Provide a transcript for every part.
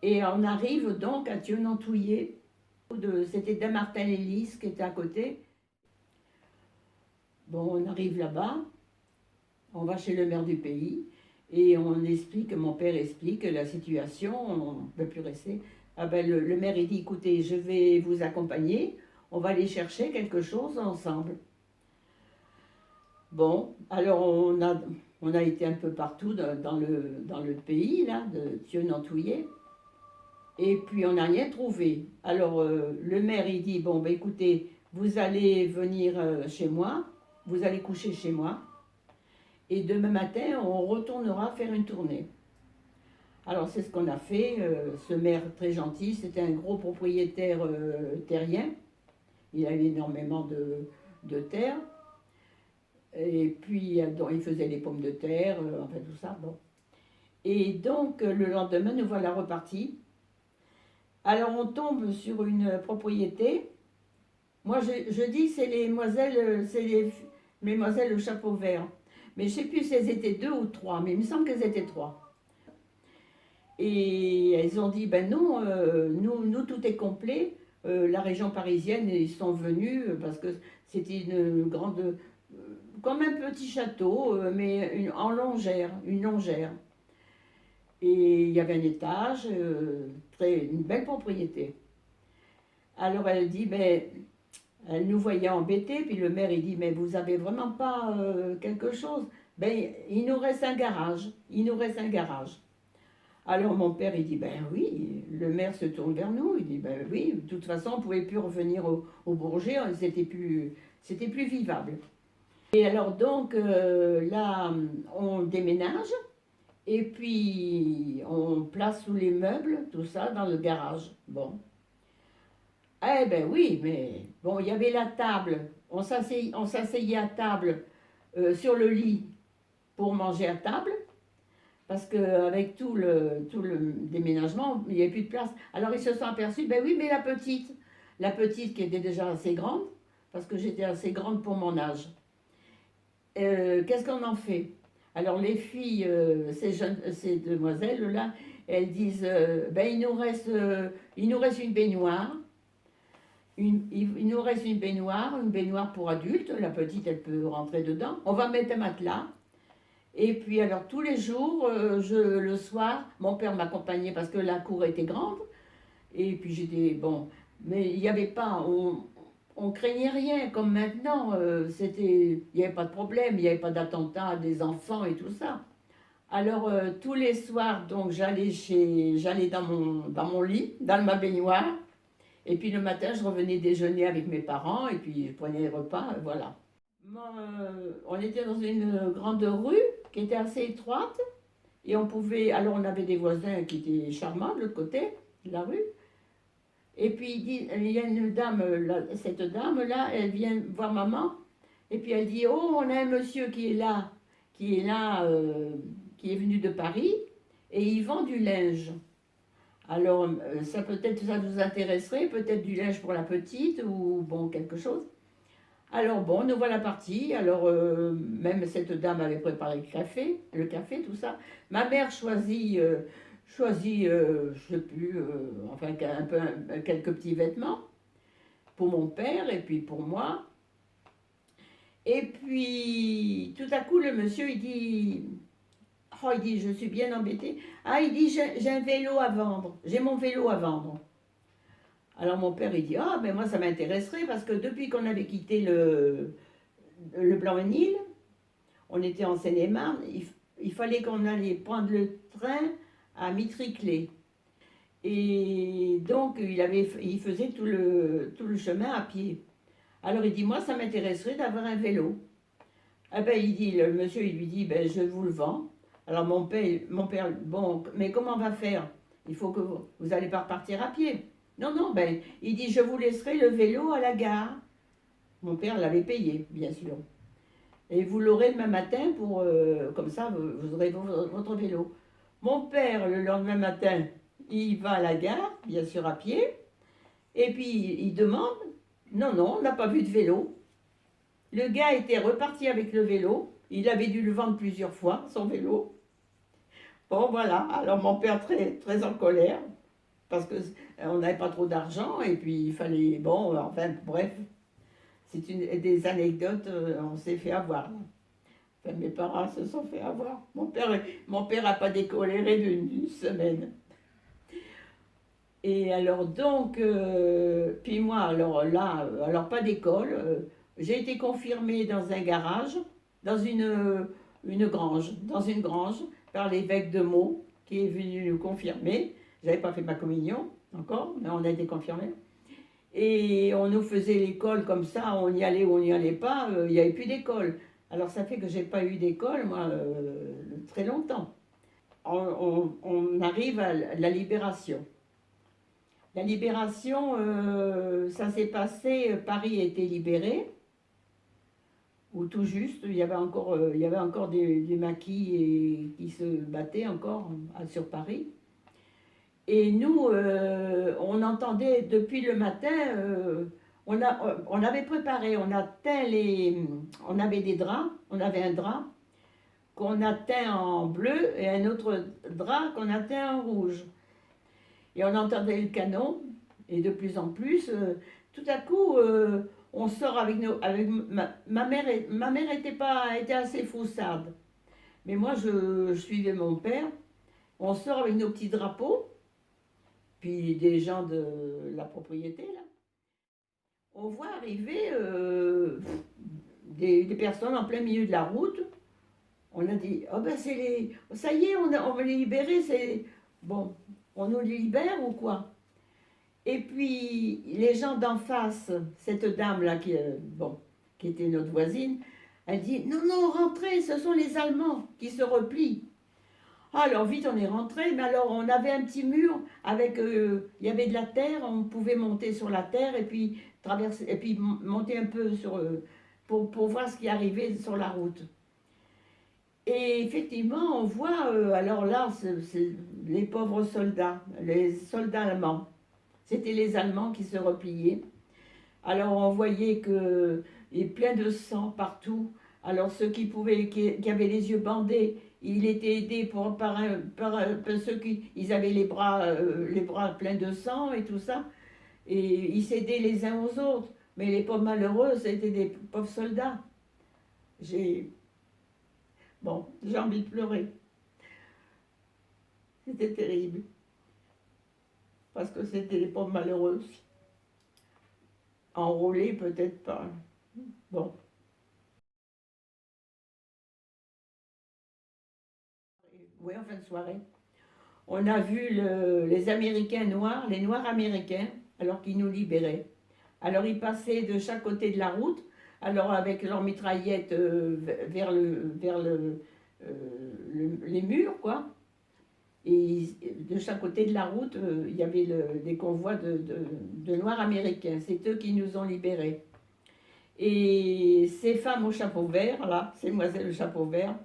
Et on arrive donc à Thionantouillet. C'était Damartin-les-Lys qui était à côté. Bon, on arrive là-bas, on va chez le maire du pays et on explique, mon père explique la situation, on ne peut plus rester. Ah ben, le maire il dit écoutez, je vais vous accompagner, on va aller chercher quelque chose ensemble. Bon, alors on a été un peu partout dans le pays, là, de Thionantouillet, et puis on n'a rien trouvé. Alors le maire il dit bon, ben écoutez, vous allez venir chez moi, vous allez coucher chez moi, et demain matin on retournera faire une tournée. Alors c'est ce qu'on a fait, ce maire très gentil, c'était un gros propriétaire terrien, il avait énormément de terre, et puis donc, il faisait les pommes de terre, enfin tout ça, bon. Et donc le lendemain nous voilà repartis. Alors on tombe sur une propriété, moi je dis c'est les demoiselles, c'est les mesdemoiselles au chapeau vert, mais je ne sais plus si elles étaient deux ou trois, mais il me semble qu'elles étaient trois. Et elles ont dit, ben non, nous tout est complet. La région parisienne, ils sont venus parce que c'était une grande, comme un petit château, mais en longère, une longère. Et il y avait un étage, une belle propriété. Alors elle dit, ben, elle nous voyait embêtés, puis le maire il dit, mais vous avez vraiment pas quelque chose? Ben, il nous reste un garage, il nous reste un garage. Alors mon père, il dit, ben oui, le maire se tourne vers nous, il dit, ben oui, de toute façon, on ne pouvait plus revenir au Bourget, c'était plus vivable. Et alors donc, là, on déménage, et puis on place tous les meubles, tout ça, dans le garage. Bon. Eh ben oui, mais bon, il y avait la table, on s'asseyait à table, sur le lit, pour manger à table. Parce qu'avec tout le déménagement, il n'y avait plus de place. Alors ils se sont aperçus, ben oui, mais la petite qui était déjà assez grande, parce que j'étais assez grande pour mon âge, qu'est-ce qu'on en fait? Alors les filles, ces demoiselles-là, elles disent, ben il nous reste une baignoire, il nous reste une baignoire pour adultes, la petite elle peut rentrer dedans, on va mettre un matelas. Et puis alors tous les jours, le soir, mon père m'accompagnait parce que la cour était grande. Et puis j'étais, bon, mais il n'y avait pas, on craignait rien comme maintenant. Il n'y avait pas de problème, il n'y avait pas d'attentat des enfants et tout ça. Alors tous les soirs, donc j'allais dans mon lit, dans ma baignoire. Et puis le matin, je revenais déjeuner avec mes parents et puis je prenais les repas, voilà. On était dans une grande rue qui était assez étroite et alors on avait des voisins qui étaient charmants de l'autre côté de la rue. Et puis il y a une dame, cette dame-là, elle vient voir maman et puis elle dit, oh, on a un monsieur qui est là, qui est venu de Paris et il vend du linge. Alors ça peut-être ça vous intéresserait, peut-être du linge pour la petite ou bon quelque chose. Alors bon, nous voilà partis. Alors même cette dame avait préparé le café, tout ça. Ma mère choisit, je sais plus, enfin un peu quelques petits vêtements pour mon père et puis pour moi. Et puis tout à coup le monsieur il dit, je suis bien embêté. Ah, il dit, j'ai un vélo à vendre, j'ai mon vélo à vendre. Alors mon père il dit, ah ben moi ça m'intéresserait parce que depuis qu'on avait quitté le Blanc-Ménil, on était en Seine-et-Marne, il fallait qu'on allait prendre le train à Mitriclé. Et donc il faisait tout le chemin à pied. Alors il dit, moi ça m'intéresserait d'avoir un vélo. Ah ben il dit, le monsieur il lui dit, ben je vous le vends. Alors mon père, bon, mais comment on va faire? Il faut que vous n'allez pas repartir à pied. Non, non, ben il dit, je vous laisserai le vélo à la gare. Mon père l'avait payé, bien sûr. Et vous l'aurez demain matin comme ça, vous aurez votre vélo. Mon père, le lendemain matin, il va à la gare, bien sûr à pied, et puis il demande, non, non, on n'a pas vu de vélo. Le gars était reparti avec le vélo, il avait dû le vendre plusieurs fois, son vélo. Bon, voilà, alors mon père très, très en colère. parce que on n'avait pas trop d'argent et puis il fallait, bon, enfin bref, c'est des anecdotes, on s'est fait avoir. Enfin, mes parents se sont fait avoir. Mon père n'a pas décoléré d'une semaine. Et alors donc, puis moi, alors là, alors pas d'école, j'ai été confirmée dans un garage, dans dans une grange, par l'évêque de Meaux, qui est venu nous confirmer. J'avais pas fait ma communion encore, mais on a été confirmés. Et on nous faisait l'école comme ça, on y allait ou on n'y allait pas, il n'y avait plus d'école. Alors ça fait que j'ai pas eu d'école, moi, très longtemps. On arrive à la libération. La libération, ça s'est passé, Paris a été libéré, ou tout juste, il y avait encore des maquis qui se battaient encore sur Paris. Et nous, on entendait depuis le matin, on avait préparé, on avait des draps, on avait un drap qu'on a teint en bleu et un autre drap qu'on a teint en rouge. Et on entendait le canon, et de plus en plus, tout à coup, on sort avec ma mère était assez faussarde, mais moi je suivais mon père. On sort avec nos petits drapeaux, puis des gens de la propriété là. On voit arriver des personnes en plein milieu de la route. On a dit, oh ben ça y est, on va les libérer, c'est bon, on nous libère ou quoi? Et puis, les gens d'en face, cette dame-là, qui était notre voisine, elle dit, non, non, rentrez, ce sont les Allemands qui se replient. Alors, vite, on est rentré, mais alors, on avait un petit mur avec, il y avait de la terre, on pouvait monter sur la terre et puis traverser, et puis monter un peu pour voir ce qui arrivait sur la route. Et effectivement, on voit, alors là, c'est les pauvres soldats, les soldats allemands. C'était les Allemands qui se repliaient. Alors on voyait qu'il y avait plein de sang partout. Alors ceux qui avaient les yeux bandés, ils étaient aidés par ceux qui ils avaient les bras pleins de sang et tout ça. Et ils s'aidaient les uns aux autres. Mais les pauvres malheureux, c'était des pauvres soldats. J'ai j'ai envie de pleurer. C'était terrible. Parce que c'était des pauvres malheureux. Enrôlés, peut-être pas. Bon. Oui, en fin de soirée. On a vu les Américains noirs, les Noirs américains, alors qu'ils nous libéraient. Alors ils passaient de chaque côté de la route, alors avec leurs mitraillettes les murs, quoi. Et de chaque côté de la route, il y avait des convois de Noirs américains. C'est eux qui nous ont libérés. Et ces femmes au chapeau vert, là, ces demoiselles au chapeau vert,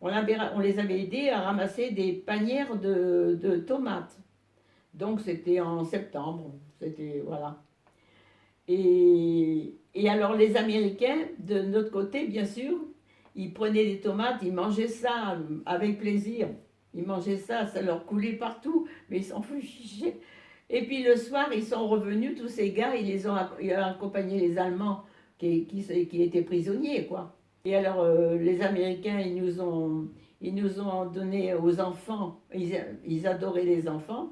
on les avait aidées à ramasser des panières de tomates. Donc c'était en septembre, c'était, voilà. Et alors les Américains, de notre côté, bien sûr, ils prenaient des tomates, ils mangeaient ça avec plaisir. Ils mangeaient ça, ça leur coulait partout, mais ils s'en fichaient. Et puis le soir, ils sont revenus, tous ces gars, ils ont accompagné les Allemands qui étaient prisonniers, quoi. Et alors les Américains, ils nous ont donné aux enfants, ils adoraient les enfants,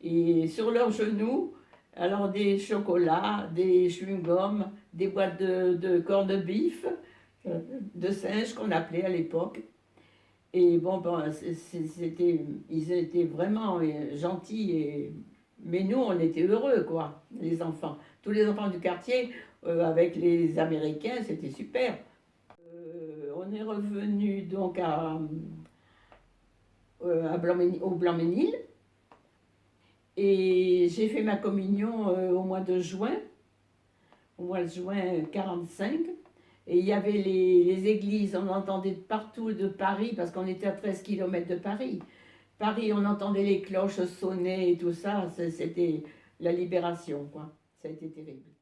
et sur leurs genoux, alors des chocolats, des chewing-gums, des boîtes de corned beef, de singe qu'on appelait à l'époque. Et bon, ils étaient vraiment gentils, mais nous, on était heureux, quoi, les enfants. Tous les enfants du quartier, avec les Américains, c'était super. On est revenu donc au Blanc-Ménil, et j'ai fait ma communion au mois de juin 45. Et il y avait les églises, on entendait partout de Paris, parce qu'on était à 13 km de Paris. Paris, on entendait les cloches sonner et tout ça, c'était la libération, quoi. Ça a été terrible.